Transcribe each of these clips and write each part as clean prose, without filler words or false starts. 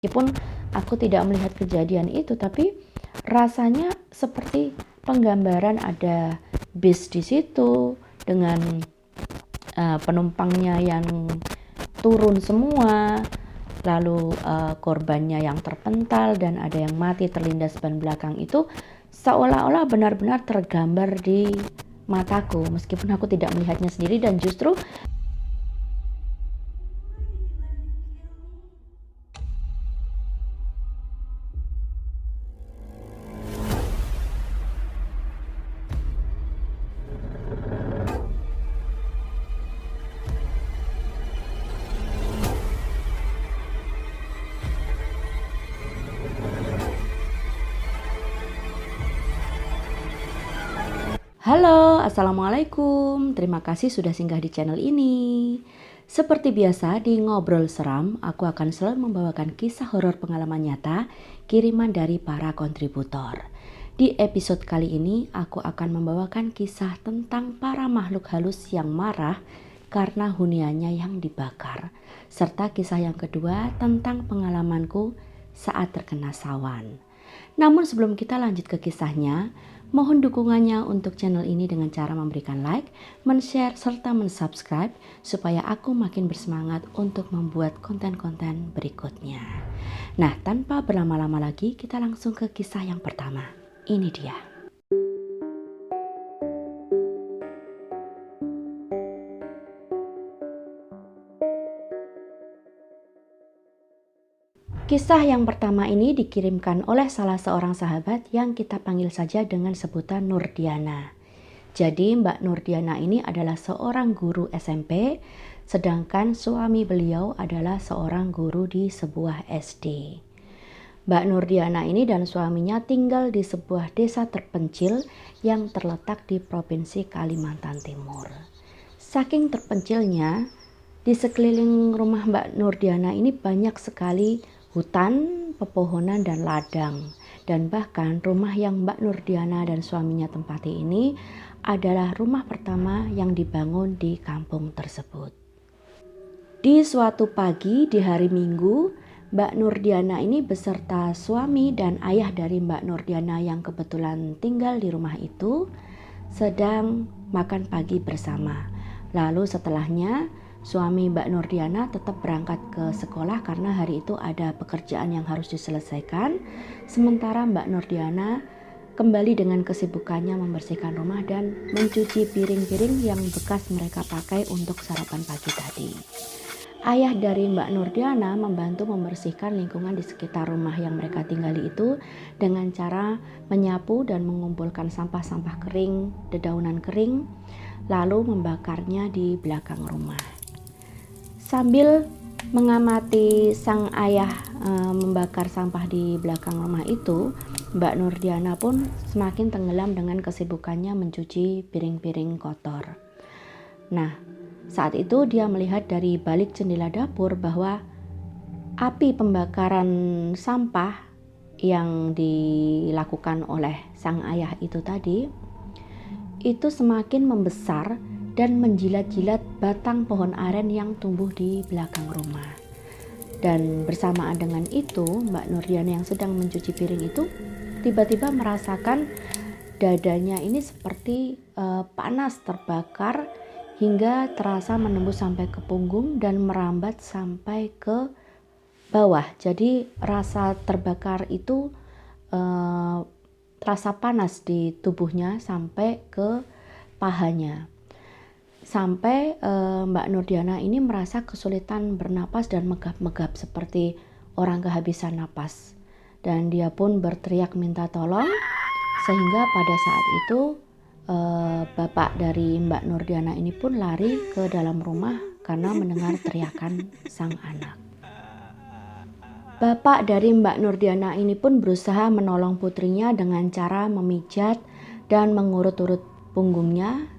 Meskipun aku tidak melihat kejadian itu, tapi rasanya seperti penggambaran ada bis di situ dengan penumpangnya yang turun semua, lalu korbannya yang terpental dan ada yang mati terlindas ban belakang. Itu seolah-olah benar-benar tergambar di mataku meskipun aku tidak melihatnya sendiri. Dan justru halo, assalamualaikum. Terima kasih sudah singgah di channel ini. Seperti biasa di Ngobrol Seram, aku akan selalu membawakan kisah horor pengalaman nyata kiriman dari para kontributor. Di episode kali ini, aku akan membawakan kisah tentang para makhluk halus yang marah karena huniannya yang dibakar, serta kisah yang kedua tentang pengalamanku saat terkena sawan. Namun sebelum kita lanjut ke kisahnya, mohon dukungannya untuk channel ini dengan cara memberikan like, men-share, serta men-subscribe supaya aku makin bersemangat untuk membuat konten-konten berikutnya. Nah, tanpa berlama-lama lagi, kita langsung ke kisah yang pertama. Ini dia. Kisah yang pertama ini dikirimkan oleh salah seorang sahabat yang kita panggil saja dengan sebutan Nurdiana. Jadi Mbak Nurdiana ini adalah seorang guru SMP, sedangkan suami beliau adalah seorang guru di sebuah SD. Mbak Nurdiana ini dan suaminya tinggal di sebuah desa terpencil yang terletak di Provinsi Kalimantan Timur. Saking terpencilnya, di sekeliling rumah Mbak Nurdiana ini banyak sekali hutan, pepohonan, dan ladang. Dan bahkan rumah yang Mbak Nurdiana dan suaminya tempati ini adalah rumah pertama yang dibangun di kampung tersebut. Di suatu pagi di hari Minggu, Mbak Nurdiana ini beserta suami dan ayah dari Mbak Nurdiana yang kebetulan tinggal di rumah itu sedang makan pagi bersama. Lalu setelahnya suami Mbak Nurdiana tetap berangkat ke sekolah karena hari itu ada pekerjaan yang harus diselesaikan. Sementara Mbak Nurdiana kembali dengan kesibukannya membersihkan rumah dan mencuci piring-piring yang bekas mereka pakai untuk sarapan pagi tadi. Ayah dari Mbak Nurdiana membantu membersihkan lingkungan di sekitar rumah yang mereka tinggali itu dengan cara menyapu dan mengumpulkan sampah-sampah kering, dedaunan kering, lalu membakarnya di belakang rumah. Sambil mengamati sang ayah membakar sampah di belakang rumah itu, Mbak Nurdiana pun semakin tenggelam dengan kesibukannya mencuci piring-piring kotor. Nah, saat itu dia melihat dari balik jendela dapur bahwa api pembakaran sampah yang dilakukan oleh sang ayah itu tadi, itu semakin membesar dan menjilat-jilat batang pohon aren yang tumbuh di belakang rumah. Dan bersamaan dengan itu, Mbak Nurdiana yang sedang mencuci piring itu tiba-tiba merasakan dadanya ini seperti panas terbakar hingga terasa menembus sampai ke punggung dan merambat sampai ke bawah. Jadi rasa terbakar itu terasa panas di tubuhnya sampai ke pahanya. Sampai Mbak Nurdiana ini merasa kesulitan bernapas dan megap-megap seperti orang kehabisan napas. Dan dia pun berteriak minta tolong, sehingga pada saat itu bapak dari Mbak Nurdiana ini pun lari ke dalam rumah karena mendengar teriakan sang anak. Bapak dari Mbak Nurdiana ini pun berusaha menolong putrinya dengan cara memijat dan mengurut-urut punggungnya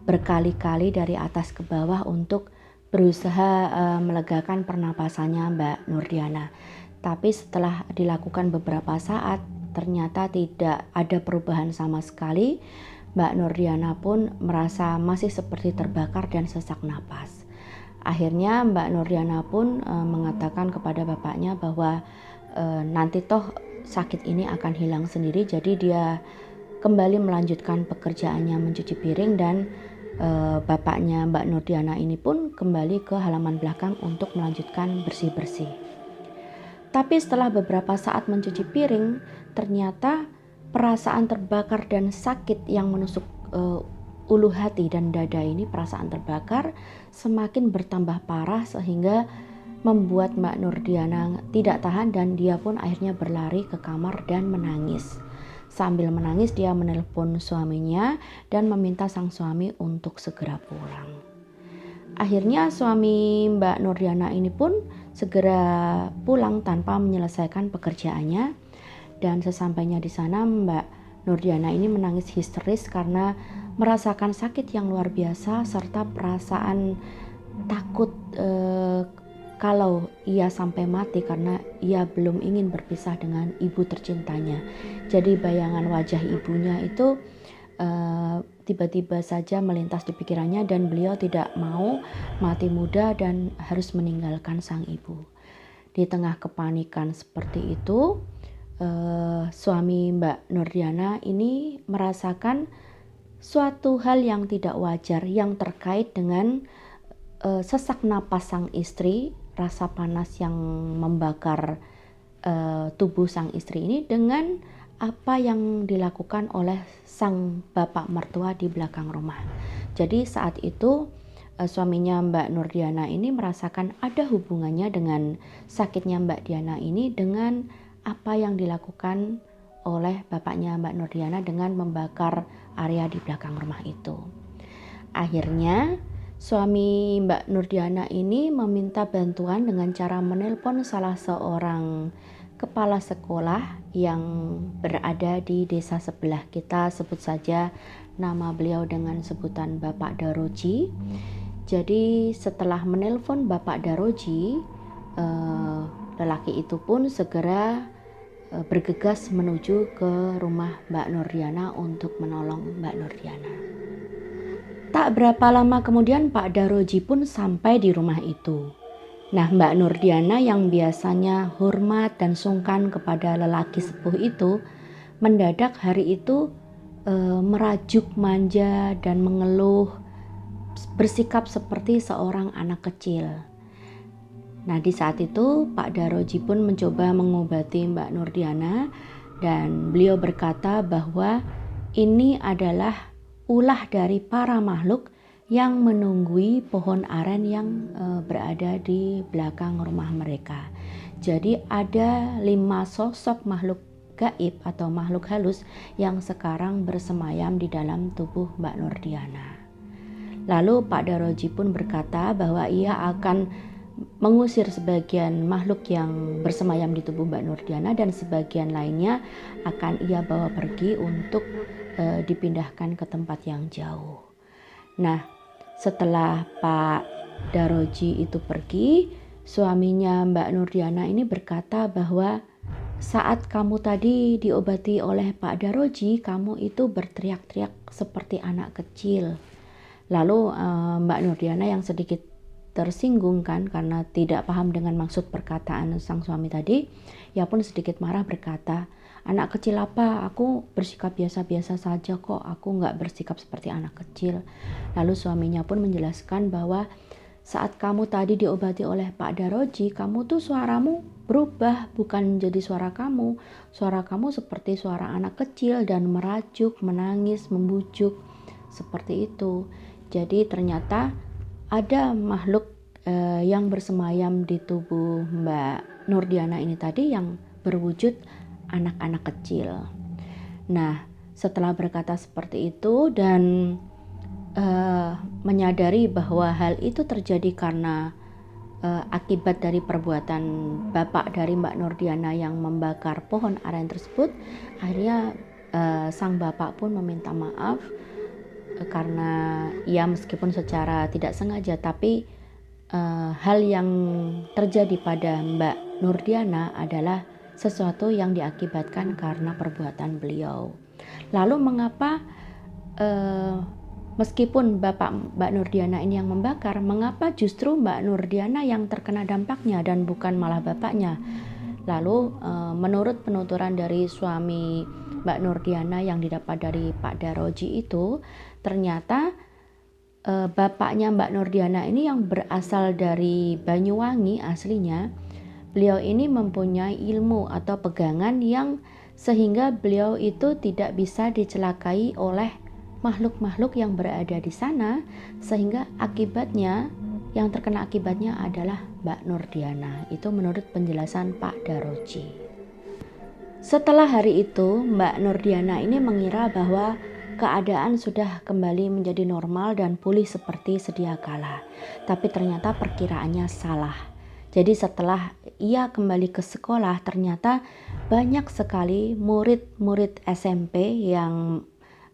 berkali-kali dari atas ke bawah untuk berusaha melegakan pernapasannya Mbak Nurdiana. Tapi setelah dilakukan beberapa saat, ternyata tidak ada perubahan sama sekali. Mbak Nurdiana pun merasa masih seperti terbakar dan sesak napas. Akhirnya Mbak Nurdiana pun mengatakan kepada bapaknya bahwa nanti toh sakit ini akan hilang sendiri, jadi dia kembali melanjutkan pekerjaannya mencuci piring, dan bapaknya Mbak Nurdiana ini pun kembali ke halaman belakang untuk melanjutkan bersih-bersih. Tapi setelah beberapa saat mencuci piring, ternyata perasaan terbakar dan sakit yang menusuk ulu hati dan dada ini, perasaan terbakar semakin bertambah parah sehingga membuat Mbak Nurdiana tidak tahan, dan dia pun akhirnya berlari ke kamar dan menangis. Sambil menangis dia menelpon suaminya dan meminta sang suami untuk segera pulang. Akhirnya suami Mbak Nurdiana ini pun segera pulang tanpa menyelesaikan pekerjaannya, dan sesampainya di sana Mbak Nurdiana ini menangis histeris karena merasakan sakit yang luar biasa serta perasaan takut kalau ia sampai mati karena ia belum ingin berpisah dengan ibu tercintanya. Jadi bayangan wajah ibunya itu tiba-tiba saja melintas di pikirannya, dan beliau tidak mau mati muda dan harus meninggalkan sang ibu. Di tengah kepanikan seperti itu, suami Mbak Nurdiana ini merasakan suatu hal yang tidak wajar yang terkait dengan sesak napas sang istri, rasa panas yang membakar tubuh sang istri ini dengan apa yang dilakukan oleh sang bapak mertua di belakang rumah. Jadi saat itu suaminya Mbak Nurdiana ini merasakan ada hubungannya dengan sakitnya Mbak Diana ini dengan apa yang dilakukan oleh bapaknya Mbak Nurdiana dengan membakar area di belakang rumah itu. Akhirnya suami Mbak Nurdiana ini meminta bantuan dengan cara menelpon salah seorang kepala sekolah yang berada di desa sebelah. Kita sebut saja nama beliau dengan sebutan Bapak Daroji. Jadi setelah menelpon Bapak Daroji, lelaki itu pun segera bergegas menuju ke rumah Mbak Nurdiana untuk menolong Mbak Nurdiana. Tak berapa lama kemudian Pak Daroji pun sampai di rumah itu. Nah, Mbak Nurdiana yang biasanya hormat dan sungkan kepada lelaki sepuh itu, mendadak hari itu merajuk manja dan mengeluh, bersikap seperti seorang anak kecil. Nah, di saat itu Pak Daroji pun mencoba mengobati Mbak Nurdiana, dan beliau berkata bahwa ini adalah ulah dari para makhluk yang menunggui pohon aren yang berada di belakang rumah mereka. Jadi ada 5 sosok makhluk gaib atau makhluk halus yang sekarang bersemayam di dalam tubuh Mbak Nurdiana. Lalu Pak Daroji pun berkata bahwa ia akan mengusir sebagian makhluk yang bersemayam di tubuh Mbak Nurdiana, dan sebagian lainnya akan ia bawa pergi untuk dipindahkan ke tempat yang jauh. Nah, setelah Pak Daroji itu pergi, suaminya Mbak Nurdiana ini berkata bahwa saat kamu tadi diobati oleh Pak Daroji, kamu itu berteriak-teriak seperti anak kecil. Lalu Mbak Nurdiana yang sedikit tersinggung kan karena tidak paham dengan maksud perkataan sang suami tadi, ia pun sedikit marah berkata, anak kecil apa, aku bersikap biasa-biasa saja kok, aku nggak bersikap seperti anak kecil. Lalu suaminya pun menjelaskan bahwa saat kamu tadi diobati oleh Pak Daroji, kamu tuh suaramu berubah, bukan jadi suara kamu. Suara kamu seperti suara anak kecil dan merajuk, menangis, membujuk, seperti itu. Jadi ternyata ada makhluk yang bersemayam di tubuh Mbak Nurdiana ini tadi yang berwujud anak-anak kecil. Nah, setelah berkata seperti itu dan menyadari bahwa hal itu terjadi karena akibat dari perbuatan bapak dari Mbak Nurdiana yang membakar pohon aren tersebut, akhirnya sang bapak pun meminta maaf karena ia meskipun secara tidak sengaja, tapi hal yang terjadi pada Mbak Nurdiana adalah sesuatu yang diakibatkan karena perbuatan beliau. Lalu mengapa Meskipun bapak Mbak Nurdiana ini yang membakar, mengapa justru Mbak Nurdiana yang terkena dampaknya dan bukan malah bapaknya? Lalu menurut penuturan dari suami Mbak Nurdiana yang didapat dari Pak Daroji itu, ternyata bapaknya Mbak Nurdiana ini yang berasal dari Banyuwangi aslinya. Beliau ini mempunyai ilmu atau pegangan yang sehingga beliau itu tidak bisa dicelakai oleh makhluk-makhluk yang berada di sana, sehingga akibatnya yang terkena akibatnya adalah Mbak Nurdiana. Itu menurut penjelasan Pak Daroji. Setelah hari itu, Mbak Nurdiana ini mengira bahwa keadaan sudah kembali menjadi normal dan pulih seperti sedia kala. Tapi ternyata perkiraannya salah. Jadi setelah ia kembali ke sekolah, ternyata banyak sekali murid-murid SMP yang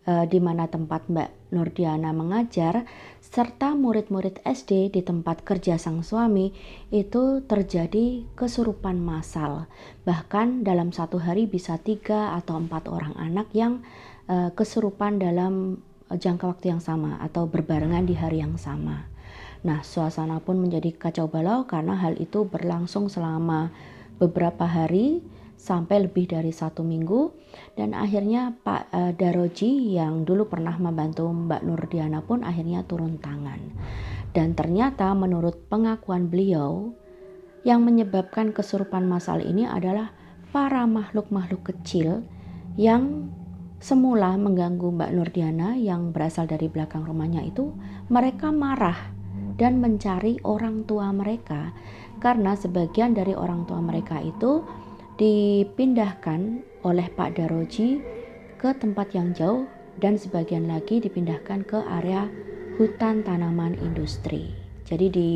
di mana tempat Mbak Nurdiana mengajar, serta murid-murid SD di tempat kerja sang suami itu terjadi kesurupan massal. Bahkan dalam satu hari bisa 3 atau 4 orang anak yang kesurupan dalam jangka waktu yang sama atau berbarengan di hari yang sama. Nah, suasana pun menjadi kacau balau karena hal itu berlangsung selama beberapa hari sampai lebih dari 1 minggu, dan akhirnya Pak Daroji yang dulu pernah membantu Mbak Nurdiana pun akhirnya turun tangan. Dan ternyata menurut pengakuan beliau, yang menyebabkan kesurupan massal ini adalah para makhluk-makhluk kecil yang semula mengganggu Mbak Nurdiana yang berasal dari belakang rumahnya itu. Mereka marah dan mencari orang tua mereka karena sebagian dari orang tua mereka itu dipindahkan oleh Pak Daroji ke tempat yang jauh dan sebagian lagi dipindahkan ke area hutan tanaman industri. Jadi di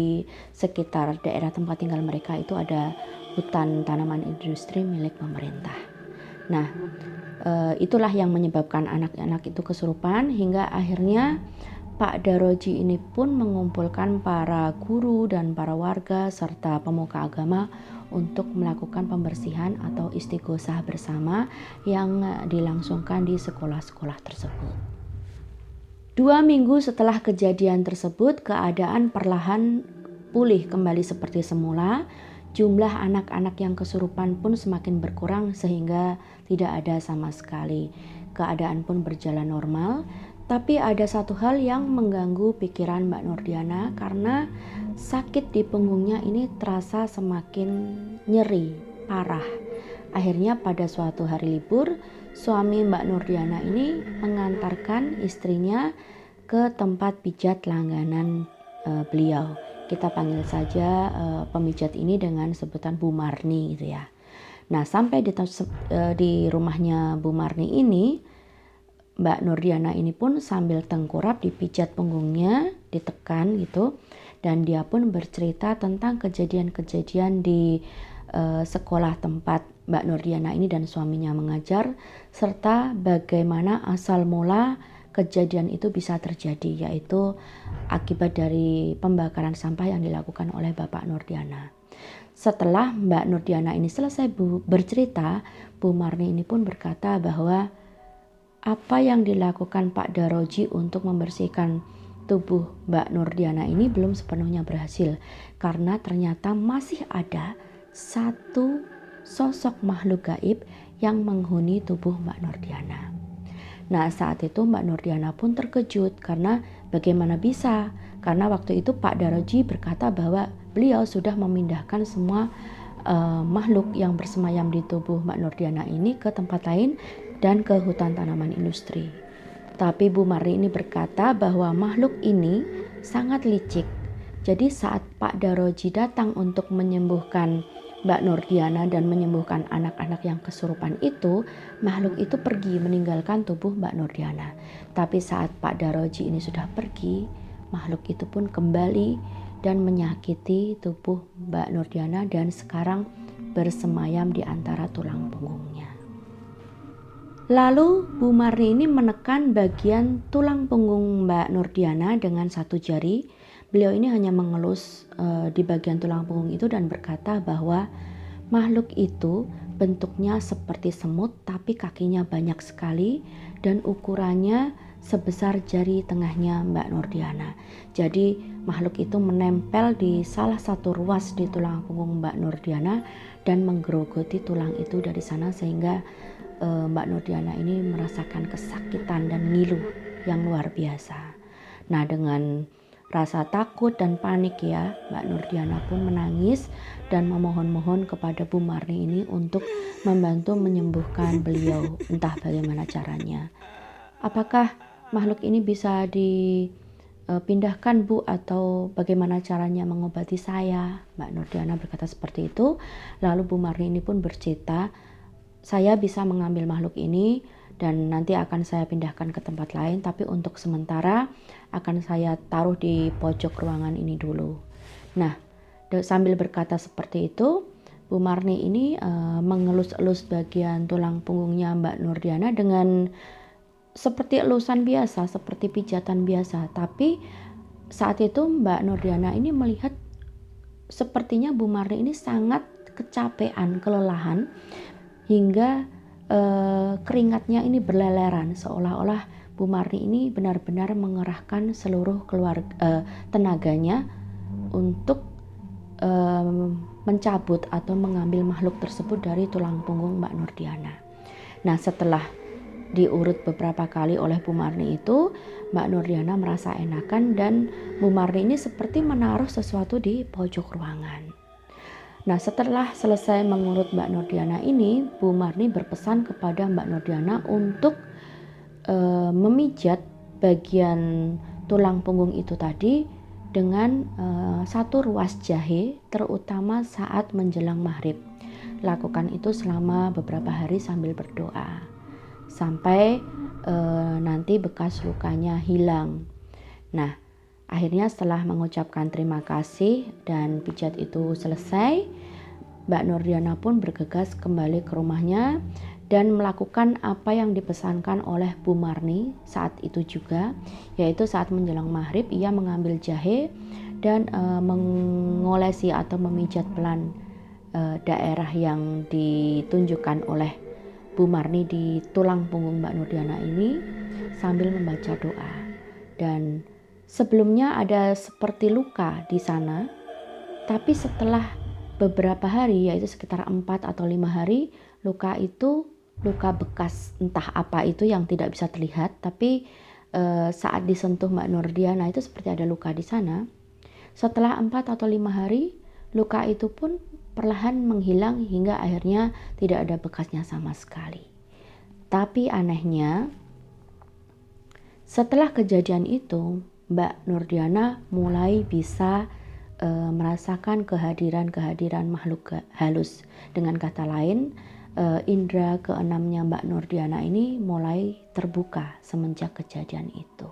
sekitar daerah tempat tinggal mereka itu ada hutan tanaman industri milik pemerintah. Nah, itulah yang menyebabkan anak-anak itu kesurupan hingga akhirnya Pak Daroji ini pun mengumpulkan para guru dan para warga serta pemuka agama untuk melakukan pembersihan atau istighosah bersama yang dilangsungkan di sekolah-sekolah tersebut. 2 minggu setelah kejadian tersebut, keadaan perlahan pulih kembali seperti semula. Jumlah anak-anak yang kesurupan pun semakin berkurang sehingga tidak ada sama sekali. Keadaan pun berjalan normal. Tapi ada satu hal yang mengganggu pikiran Mbak Nurdiana karena sakit di punggungnya ini terasa semakin nyeri, parah. Akhirnya pada suatu hari libur, suami Mbak Nurdiana ini mengantarkan istrinya ke tempat pijat langganan beliau. Kita panggil saja pemijat ini dengan sebutan Bu Marni gitu ya. Nah, sampai di rumahnya Bu Marni ini, Mbak Nurdiana ini pun sambil tengkurap dipijat punggungnya, ditekan gitu, dan dia pun bercerita tentang kejadian-kejadian di sekolah tempat Mbak Nurdiana ini dan suaminya mengajar, serta bagaimana asal mula kejadian itu bisa terjadi, yaitu akibat dari pembakaran sampah yang dilakukan oleh Bapak Nurdiana. Setelah Mbak Nurdiana ini selesai bercerita, Bu Marni ini pun berkata bahwa apa yang dilakukan Pak Daroji untuk membersihkan tubuh Mbak Nurdiana ini belum sepenuhnya berhasil, karena ternyata masih ada satu sosok makhluk gaib yang menghuni tubuh Mbak Nurdiana. Nah, saat itu Mbak Nurdiana pun terkejut karena bagaimana bisa? Karena waktu itu Pak Daroji berkata bahwa beliau sudah memindahkan semua makhluk yang bersemayam di tubuh Mbak Nurdiana ini ke tempat lain dan ke hutan tanaman industri. Tapi Bu Marni ini berkata bahwa makhluk ini sangat licik. Jadi saat Pak Daroji datang untuk menyembuhkan Mbak Nurdiana dan menyembuhkan anak-anak yang kesurupan itu, makhluk itu pergi meninggalkan tubuh Mbak Nurdiana. Tapi saat Pak Daroji ini sudah pergi, makhluk itu pun kembali dan menyakiti tubuh Mbak Nurdiana dan sekarang bersemayam di antara tulang punggungnya. Lalu Bu Marni ini menekan bagian tulang punggung Mbak Nurdiana dengan satu jari. Beliau ini hanya mengelus di bagian tulang punggung itu dan berkata bahwa makhluk itu bentuknya seperti semut tapi kakinya banyak sekali dan ukurannya sebesar jari tengahnya Mbak Nurdiana. Jadi makhluk itu menempel di salah satu ruas di tulang punggung Mbak Nurdiana dan menggerogoti tulang itu dari sana, sehingga Mbak Nurdiana ini merasakan kesakitan dan ngilu yang luar biasa. Nah, dengan rasa takut dan panik ya, Mbak Nurdiana pun menangis dan memohon-mohon kepada Bu Marni ini untuk membantu menyembuhkan beliau, entah bagaimana caranya. Apakah makhluk ini bisa dipindahkan Bu, atau bagaimana caranya mengobati saya? Mbak Nurdiana berkata seperti itu. Lalu Bu Marni ini pun bercerita, saya bisa mengambil makhluk ini dan nanti akan saya pindahkan ke tempat lain, tapi untuk sementara akan saya taruh di pojok ruangan ini dulu. Nah, sambil berkata seperti itu, Bu Marni ini mengelus-elus bagian tulang punggungnya Mbak Nurdiana dengan seperti elusan biasa, seperti pijatan biasa. Tapi saat itu Mbak Nurdiana ini melihat sepertinya Bu Marni ini sangat kecapean, kelelahan, hingga keringatnya ini berleleran, seolah-olah Bu Marni ini benar-benar mengerahkan seluruh tenaganya untuk mencabut atau mengambil makhluk tersebut dari tulang punggung Mbak Nurdiana. Nah, setelah diurut beberapa kali oleh Bu Marni itu, Mbak Nurdiana merasa enakan dan Bu Marni ini seperti menaruh sesuatu di pojok ruangan. Nah, setelah selesai mengurut Mbak Nurdiana ini, Bu Marni berpesan kepada Mbak Nurdiana untuk memijat bagian tulang punggung itu tadi dengan satu ruas jahe, terutama saat menjelang maghrib. Lakukan itu selama beberapa hari sambil berdoa, sampai nanti bekas lukanya hilang. Nah, akhirnya setelah mengucapkan terima kasih dan pijat itu selesai, Mbak Nurdiana pun bergegas kembali ke rumahnya dan melakukan apa yang dipesankan oleh Bu Marni saat itu juga, yaitu saat menjelang maghrib ia mengambil jahe dan mengolesi atau memijat pelan daerah yang ditunjukkan oleh Bu Marni di tulang punggung Mbak Nurdiana ini sambil membaca doa. Dan sebelumnya ada seperti luka di sana, tapi setelah beberapa hari, yaitu sekitar 4 atau 5 hari, luka itu luka bekas entah apa itu yang tidak bisa terlihat, tapi saat disentuh Mbak Nurdiana itu seperti ada luka di sana. Setelah 4 atau 5 hari, luka itu pun perlahan menghilang hingga akhirnya tidak ada bekasnya sama sekali. Tapi anehnya, setelah kejadian itu, Mbak Nurdiana mulai bisa merasakan kehadiran makhluk halus. Dengan kata lain, indera keenamnya Mbak Nurdiana ini mulai terbuka semenjak kejadian itu.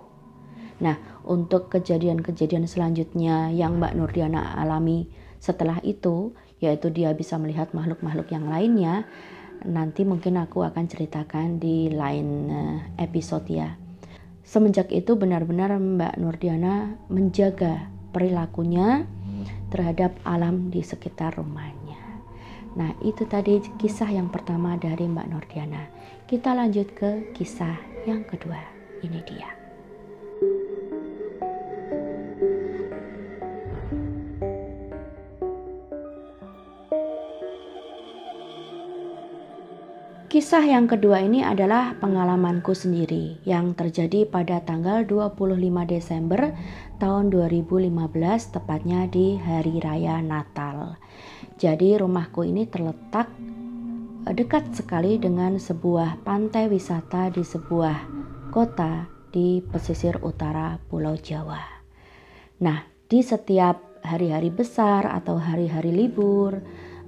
Nah, untuk kejadian-kejadian selanjutnya yang Mbak Nurdiana alami setelah itu, yaitu dia bisa melihat makhluk-makhluk yang lainnya, nanti mungkin aku akan ceritakan di lain episode ya. Semenjak itu benar-benar Mbak Nurdiana menjaga perilakunya terhadap alam di sekitar rumahnya. Nah, itu tadi kisah yang pertama dari Mbak Nurdiana. Kita lanjut ke kisah yang kedua. Ini dia. Kisah yang kedua ini adalah pengalamanku sendiri yang terjadi pada tanggal 25 Desember tahun 2015, tepatnya di Hari Raya Natal. Jadi rumahku ini terletak dekat sekali dengan sebuah pantai wisata di sebuah kota di pesisir utara Pulau Jawa. Nah, di setiap hari-hari besar atau hari-hari libur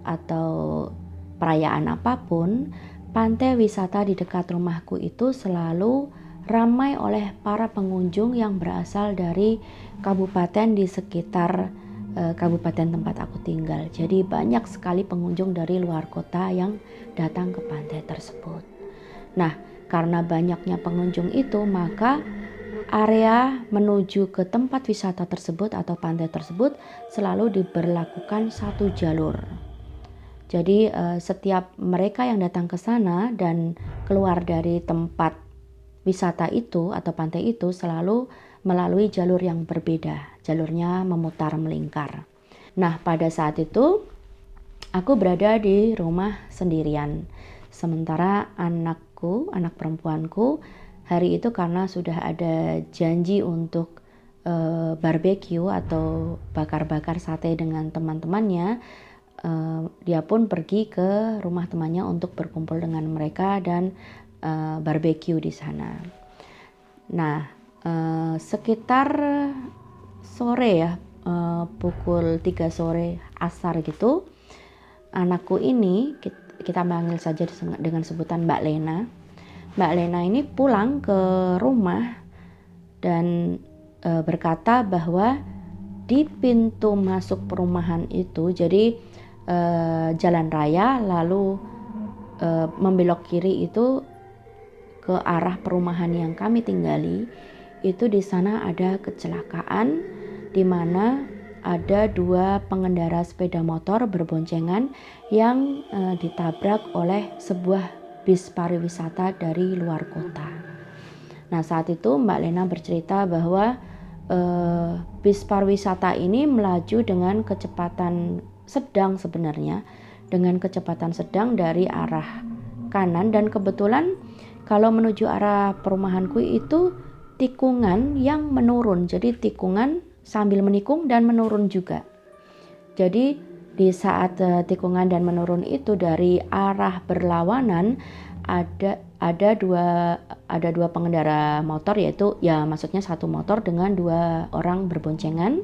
atau perayaan apapun, pantai wisata di dekat rumahku itu selalu ramai oleh para pengunjung yang berasal dari kabupaten di sekitar kabupaten tempat aku tinggal. Jadi banyak sekali pengunjung dari luar kota yang datang ke pantai tersebut. Nah, karena banyaknya pengunjung itu, maka area menuju ke tempat wisata tersebut atau pantai tersebut selalu diberlakukan satu jalur. Jadi setiap mereka yang datang ke sana dan keluar dari tempat wisata itu atau pantai itu selalu melalui jalur yang berbeda. Jalurnya memutar melingkar. Nah, pada saat itu aku berada di rumah sendirian. Sementara anak perempuanku hari itu karena sudah ada janji untuk barbecue atau bakar-bakar sate dengan teman-temannya, dia pun pergi ke rumah temannya untuk berkumpul dengan mereka dan barbecue di sana. Nah, sekitar sore ya, pukul 3 sore asar gitu, anakku ini kita panggil saja dengan sebutan Mbak Lena. Mbak Lena ini pulang ke rumah dan berkata bahwa di pintu masuk perumahan itu, jadi jalan raya lalu membelok kiri itu ke arah perumahan yang kami tinggali, itu di sana ada kecelakaan di mana ada 2 pengendara sepeda motor berboncengan yang ditabrak oleh sebuah bis pariwisata dari luar kota. Nah, saat itu Mbak Lena bercerita bahwa bis pariwisata ini melaju dengan kecepatan sedang sebenarnya, dengan kecepatan sedang dari arah kanan, dan kebetulan kalau menuju arah perumahanku itu tikungan yang menurun, jadi tikungan sambil menikung dan menurun juga. Jadi di saat tikungan dan menurun itu dari arah berlawanan ada dua pengendara motor, yaitu ya maksudnya satu motor dengan 2 orang berboncengan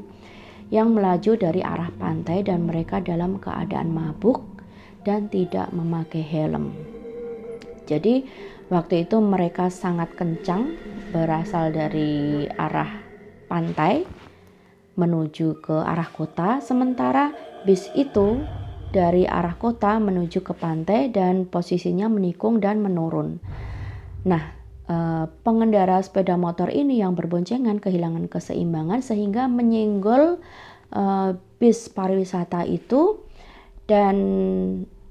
yang melaju dari arah pantai dan mereka dalam keadaan mabuk dan tidak memakai helm. Jadi waktu itu mereka sangat kencang berasal dari arah pantai menuju ke arah kota, sementara bis itu dari arah kota menuju ke pantai dan posisinya menikung dan menurun. Nah, pengendara sepeda motor ini yang berboncengan kehilangan keseimbangan sehingga menyenggol bis pariwisata itu, dan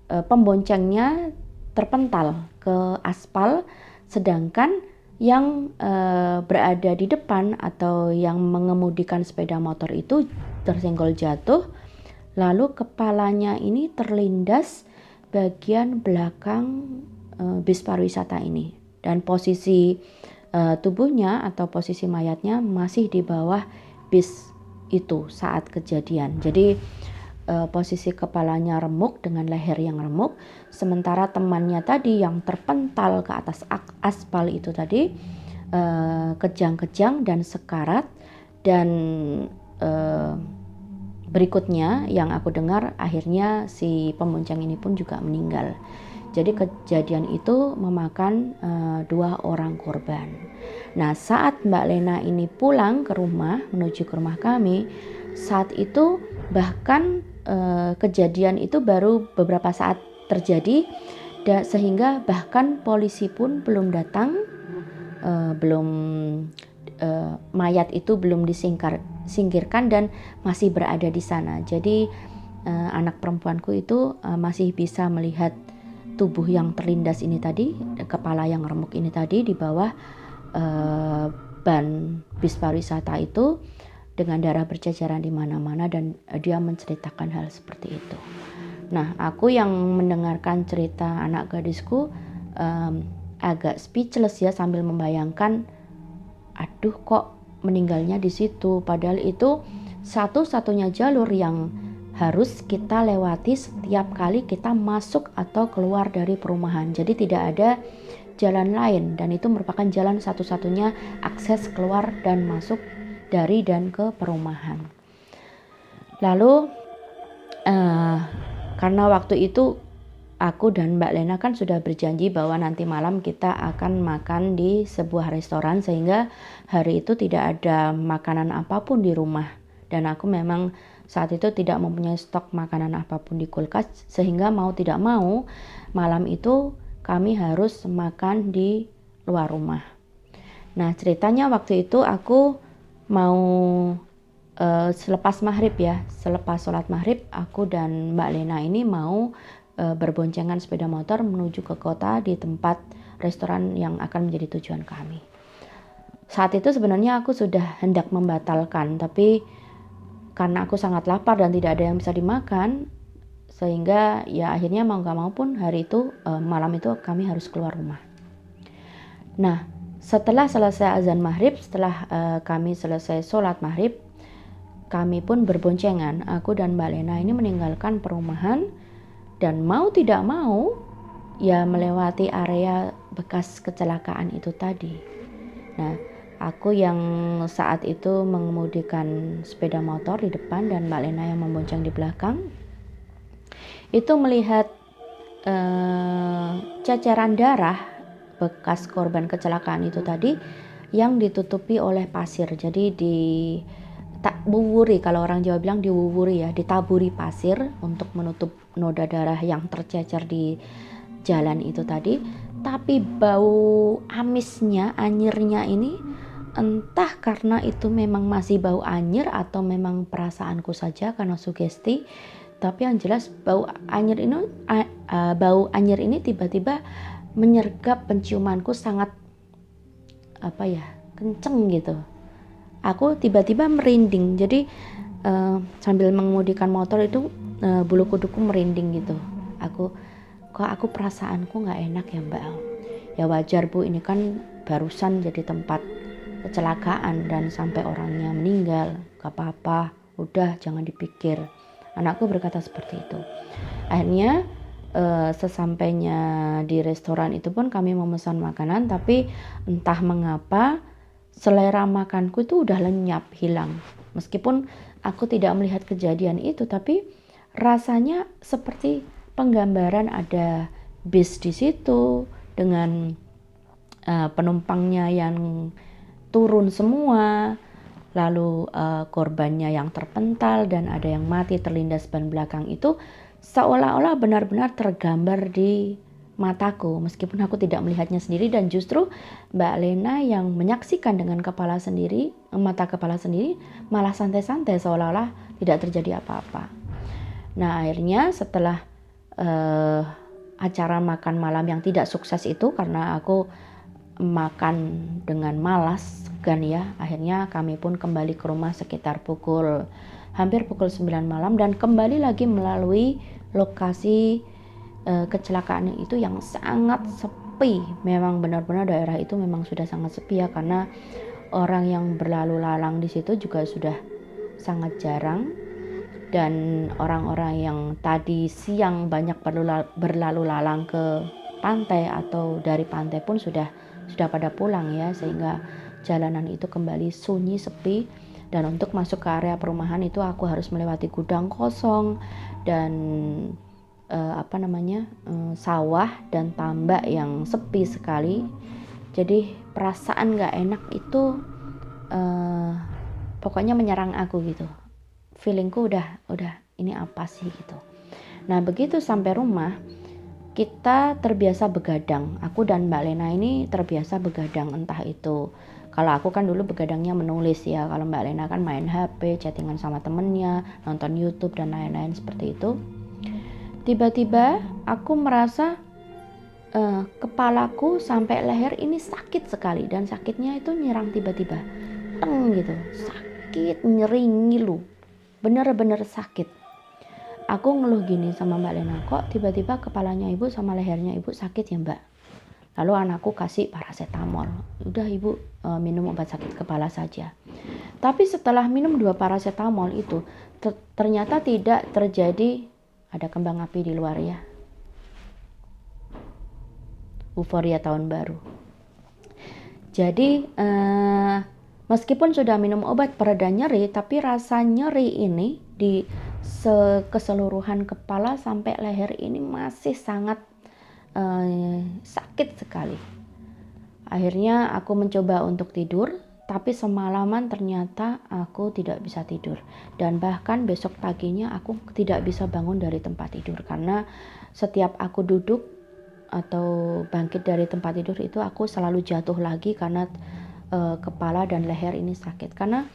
pemboncengnya terpental ke aspal, sedangkan yang berada di depan atau yang mengemudikan sepeda motor itu tersenggol jatuh, lalu kepalanya ini terlindas bagian belakang bis pariwisata ini, dan posisi tubuhnya atau posisi mayatnya masih di bawah bis itu saat kejadian. Jadi posisi kepalanya remuk dengan leher yang remuk, sementara temannya tadi yang terpental ke atas aspal itu tadi kejang-kejang dan sekarat, dan berikutnya yang aku dengar akhirnya si pembonceng ini pun juga meninggal. Jadi kejadian itu memakan 2 orang korban. Nah, saat Mbak Lena ini pulang ke rumah menuju ke rumah kami, saat itu bahkan kejadian itu baru beberapa saat terjadi, sehingga bahkan polisi pun belum datang, mayat itu belum disingkirkan dan masih berada di sana. Jadi anak perempuanku itu masih bisa melihat tubuh yang terlindas ini tadi, kepala yang remuk ini tadi di bawah ban bis pariwisata itu dengan darah berceceran di mana-mana, dan dia menceritakan hal seperti itu. Nah, aku yang mendengarkan cerita anak gadisku agak speechless ya, sambil membayangkan, aduh kok meninggalnya di situ, padahal itu satu-satunya jalur yang harus kita lewati setiap kali kita masuk atau keluar dari perumahan. Jadi tidak ada jalan lain, dan itu merupakan jalan satu-satunya akses keluar dan masuk dari dan ke perumahan. Lalu karena waktu itu aku dan Mbak Lena kan sudah berjanji bahwa nanti malam kita akan makan di sebuah restoran, sehingga hari itu tidak ada makanan apapun di rumah, dan aku memang saat itu tidak mempunyai stok makanan apapun di kulkas, sehingga mau tidak mau malam itu kami harus makan di luar rumah. Nah, ceritanya waktu itu aku mau selepas maghrib ya, selepas sholat maghrib, aku dan Mbak Lena ini mau berboncengan sepeda motor menuju ke kota di tempat restoran yang akan menjadi tujuan kami. Saat itu sebenarnya aku sudah hendak membatalkan, tapi karena aku sangat lapar dan tidak ada yang bisa dimakan, sehingga ya akhirnya mau gak mau pun hari itu malam itu kami harus keluar rumah. Nah, setelah selesai azan maghrib, setelah kami selesai sholat maghrib, kami pun berboncengan, aku dan Mbak Lena ini meninggalkan perumahan dan mau tidak mau ya melewati area bekas kecelakaan itu tadi. Nah, aku yang saat itu mengemudikan sepeda motor di depan dan Mbak Lena yang membonceng di belakang, itu melihat ceceran darah bekas korban kecelakaan itu tadi yang ditutupi oleh pasir. Jadi diwuwuri, kalau orang Jawa bilang diwuwuri ya, ditaburi pasir untuk menutup noda darah yang tercecer di jalan itu tadi. Tapi bau amisnya, anyirnya ini, entah karena itu memang masih bau anyir atau memang perasaanku saja karena sugesti, tapi yang jelas bau anyir ini tiba-tiba menyergap penciumanku sangat kenceng gitu. Aku tiba-tiba merinding. Jadi sambil mengemudikan motor itu bulu kuduku merinding gitu. Aku perasaanku nggak enak ya Mbak. Ya wajar Bu, ini kan barusan jadi tempat kecelakaan dan sampai orangnya meninggal. Gak apa-apa, udah jangan dipikir. Anakku berkata seperti itu. Akhirnya sesampainya di restoran itu pun kami memesan makanan, tapi entah mengapa selera makanku itu udah lenyap, hilang. Meskipun aku tidak melihat kejadian itu, tapi rasanya seperti penggambaran ada bis di situ dengan penumpangnya yang turun semua, lalu korbannya yang terpental dan ada yang mati terlindas ban belakang, itu seolah-olah benar-benar tergambar di mataku meskipun aku tidak melihatnya sendiri, dan justru Mbak Lena yang menyaksikan dengan mata kepala sendiri malah santai-santai seolah-olah tidak terjadi apa-apa. Nah, akhirnya setelah acara makan malam yang tidak sukses itu karena aku makan dengan malas kan ya, akhirnya kami pun kembali ke rumah sekitar hampir pukul 9 malam dan kembali lagi melalui lokasi kecelakaan itu yang sangat sepi. Memang benar-benar daerah itu memang sudah sangat sepi ya, karena orang yang berlalu lalang di situ juga sudah sangat jarang, dan orang-orang yang tadi siang banyak berlalu lalang ke pantai atau dari pantai pun sudah pada pulang ya, sehingga jalanan itu kembali sunyi, sepi. Dan untuk masuk ke area perumahan itu aku harus melewati gudang kosong dan sawah dan tambak yang sepi sekali. Jadi perasaan gak enak itu pokoknya menyerang aku gitu. Feelingku udah ini apa sih gitu. Nah, begitu sampai rumah kita terbiasa begadang. Aku dan Mbak Lena ini terbiasa begadang, entah itu kalau aku kan dulu begadangnya menulis ya, kalau Mbak Lena kan main HP, chattingan sama temennya, nonton YouTube dan lain-lain seperti itu. Tiba-tiba aku merasa kepalaku sampai leher ini sakit sekali, dan sakitnya itu nyerang tiba-tiba, teng gitu, sakit, nyeri, ngilu, bener-bener sakit. Aku ngeluh gini sama Mbak Lena, kok tiba-tiba kepalanya ibu sama lehernya ibu sakit ya Mbak? Lalu anakku kasih paracetamol, udah ibu minum obat sakit kepala saja. Tapi setelah minum 2 paracetamol itu ternyata tidak terjadi, ada kembang api di luar ya, euforia tahun baru. Jadi meskipun sudah minum obat pereda nyeri, tapi rasa nyeri ini di keseluruhan kepala sampai leher ini masih sangat sakit sekali. Akhirnya aku mencoba untuk tidur, tapi semalaman ternyata aku tidak bisa tidur, dan bahkan besok paginya aku tidak bisa bangun dari tempat tidur, karena setiap aku duduk atau bangkit dari tempat tidur itu aku selalu jatuh lagi karena kepala dan leher ini sakit. Karena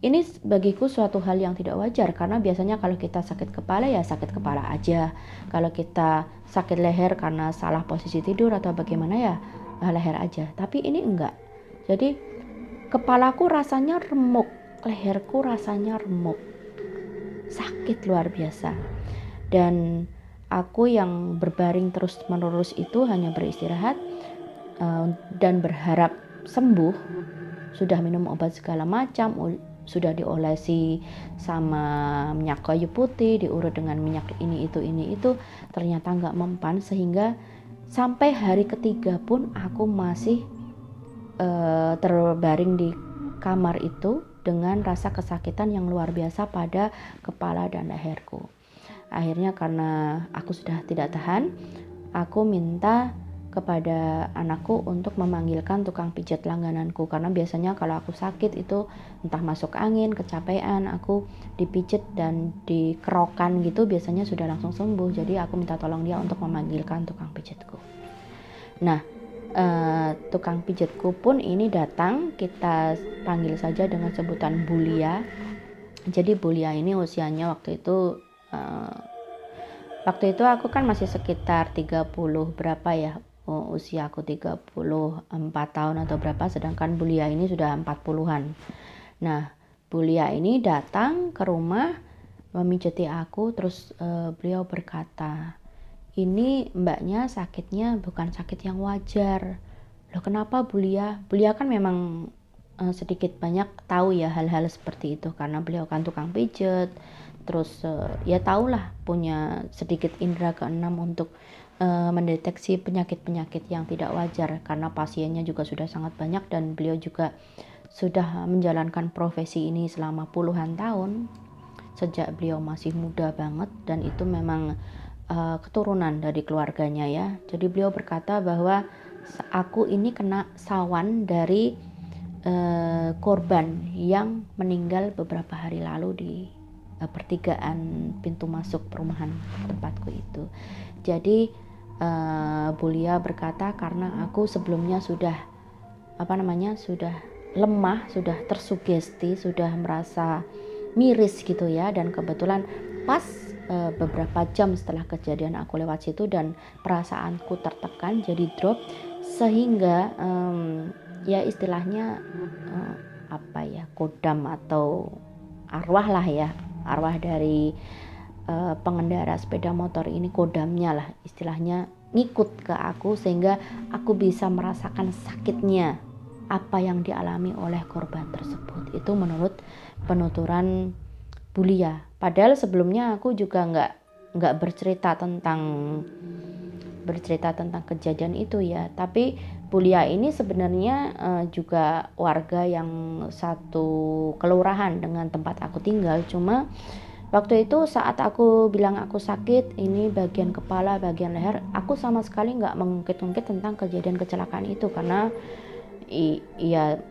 ini bagiku suatu hal yang tidak wajar, karena biasanya kalau kita sakit kepala ya sakit kepala aja. Kalau kita sakit leher karena salah posisi tidur atau bagaimana ya leher aja, tapi ini enggak. Jadi kepalaku rasanya remuk, leherku rasanya remuk, sakit luar biasa. Dan aku yang berbaring terus menerus itu hanya beristirahat dan berharap sembuh. Sudah minum obat segala macam, sudah diolesi sama minyak kayu putih, diurut dengan minyak ini itu, ternyata nggak mempan. Sehingga sampai hari ketiga pun aku masih terbaring di kamar itu dengan rasa kesakitan yang luar biasa pada kepala dan leherku. Akhirnya karena aku sudah tidak tahan, aku minta kepada anakku untuk memanggilkan tukang pijat langgananku, karena biasanya kalau aku sakit itu entah masuk angin, kecapean, aku dipijat dan dikerokan gitu biasanya sudah langsung sembuh. Jadi aku minta tolong dia untuk memanggilkan tukang pijatku. Nah, tukang pijatku pun ini datang, kita panggil saja dengan sebutan Bulia. Jadi Bulia ini usianya waktu itu aku kan masih sekitar 30 berapa ya, usia aku 34 tahun atau berapa, sedangkan Bulia ini sudah 40-an. Nah, Bulia ini datang ke rumah memijati aku, terus beliau berkata, ini mbaknya sakitnya bukan sakit yang wajar. Loh kenapa Bulia? Bulia kan memang sedikit banyak tahu ya hal-hal seperti itu, karena beliau kan tukang pijat, terus ya tahulah, punya sedikit indera keenam untuk mendeteksi penyakit-penyakit yang tidak wajar, karena pasiennya juga sudah sangat banyak dan beliau juga sudah menjalankan profesi ini selama puluhan tahun sejak beliau masih muda banget, dan itu memang keturunan dari keluarganya ya. Jadi beliau berkata bahwa aku ini kena sawan dari korban yang meninggal beberapa hari lalu di pertigaan pintu masuk perumahan tempatku itu. Jadi Bulia berkata karena aku sebelumnya sudah sudah lemah, sudah tersugesti, sudah merasa miris gitu ya, dan kebetulan pas beberapa jam setelah kejadian aku lewat situ dan perasaanku tertekan jadi drop, sehingga ya istilahnya kodam atau arwah lah ya, arwah dari pengendara sepeda motor ini, kodamnya lah istilahnya, ngikut ke aku sehingga aku bisa merasakan sakitnya apa yang dialami oleh korban tersebut. Itu menurut penuturan Bulia. Padahal sebelumnya aku juga nggak bercerita tentang kejadian itu ya. Tapi Bulia ini sebenarnya juga warga yang satu kelurahan dengan tempat aku tinggal. Cuma waktu itu saat aku bilang aku sakit, ini bagian kepala, bagian leher, aku sama sekali nggak mengungkit-ungkit tentang kejadian kecelakaan itu, karena iya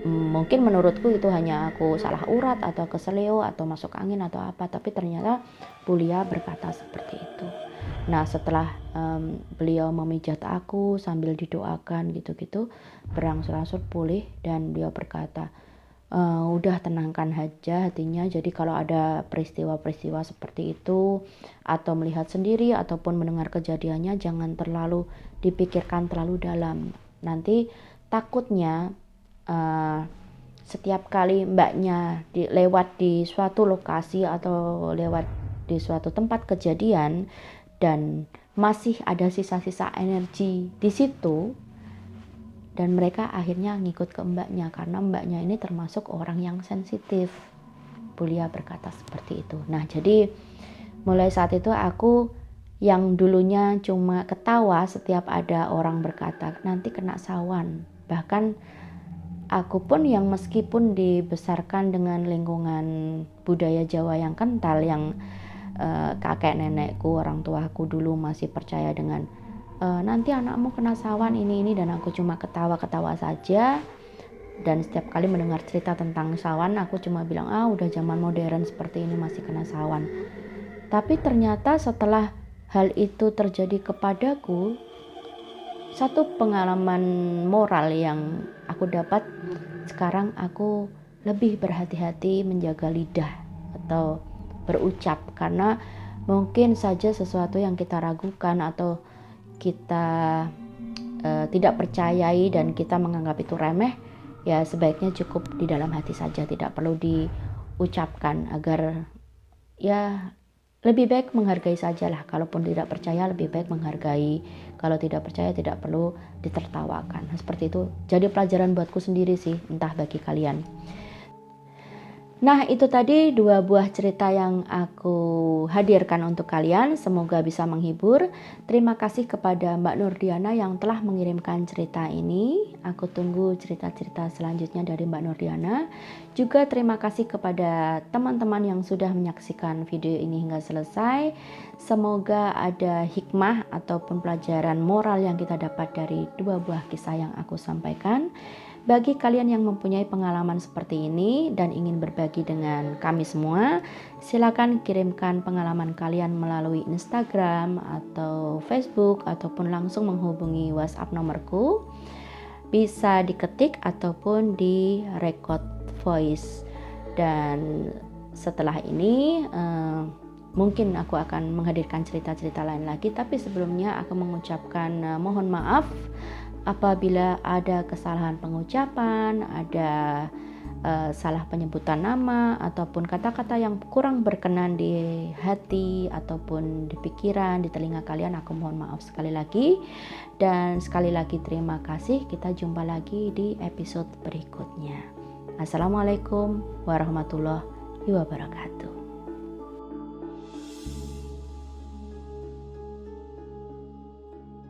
mungkin menurutku itu hanya aku salah urat atau keseleo atau masuk angin atau apa. Tapi ternyata Bulia berkata seperti itu. Nah setelah beliau memijat aku sambil didoakan gitu-gitu, berangsur-angsur pulih, dan beliau berkata, udah tenangkan aja hatinya. Jadi kalau ada peristiwa-peristiwa seperti itu atau melihat sendiri ataupun mendengar kejadiannya, jangan terlalu dipikirkan terlalu dalam. Nanti takutnya setiap kali mbaknya lewat di suatu lokasi atau lewat di suatu tempat kejadian dan masih ada sisa-sisa energi di situ, dan mereka akhirnya ngikut ke mbaknya karena mbaknya ini termasuk orang yang sensitif. Bulia berkata seperti itu. Nah jadi mulai saat itu aku yang dulunya cuma ketawa setiap ada orang berkata nanti kena sawan, bahkan aku pun yang meskipun dibesarkan dengan lingkungan budaya Jawa yang kental, yang kakek nenekku, orang tuaku dulu masih percaya dengan nanti anakmu kena sawan ini, dan aku cuma ketawa-ketawa saja. Dan setiap kali mendengar cerita tentang sawan, aku cuma bilang udah zaman modern seperti ini masih kena sawan. Tapi ternyata setelah hal itu terjadi kepadaku, satu pengalaman moral yang aku dapat, sekarang aku lebih berhati-hati menjaga lidah atau berucap, karena mungkin saja sesuatu yang kita ragukan atau kita tidak percayai dan kita menganggap itu remeh, ya sebaiknya cukup di dalam hati saja, tidak perlu diucapkan, agar ya lebih baik menghargai sajalah. Kalaupun tidak percaya lebih baik menghargai, kalau tidak percaya tidak perlu ditertawakan. Seperti itu. Jadi pelajaran buatku sendiri sih, entah bagi kalian. Nah, itu tadi 2 buah cerita yang aku hadirkan untuk kalian. Semoga bisa menghibur. Terima kasih kepada Mbak Nurdiana yang telah mengirimkan cerita ini. Aku tunggu cerita-cerita selanjutnya dari Mbak Nurdiana. Juga terima kasih kepada teman-teman yang sudah menyaksikan video ini hingga selesai. Semoga ada hikmah ataupun pelajaran moral yang kita dapat dari 2 buah kisah yang aku sampaikan. Bagi kalian yang mempunyai pengalaman seperti ini dan ingin berbagi dengan kami semua, silakan kirimkan pengalaman kalian melalui Instagram atau Facebook ataupun langsung menghubungi WhatsApp nomorku. Bisa diketik ataupun di record voice. Dan setelah ini mungkin aku akan menghadirkan cerita-cerita lain lagi, tapi sebelumnya aku mengucapkan mohon maaf apabila ada kesalahan pengucapan, ada salah penyebutan nama ataupun kata-kata yang kurang berkenan di hati ataupun di pikiran, di telinga kalian, aku mohon maaf sekali lagi. Dan sekali lagi terima kasih. Kita jumpa lagi di episode berikutnya. Assalamualaikum warahmatullahi wabarakatuh.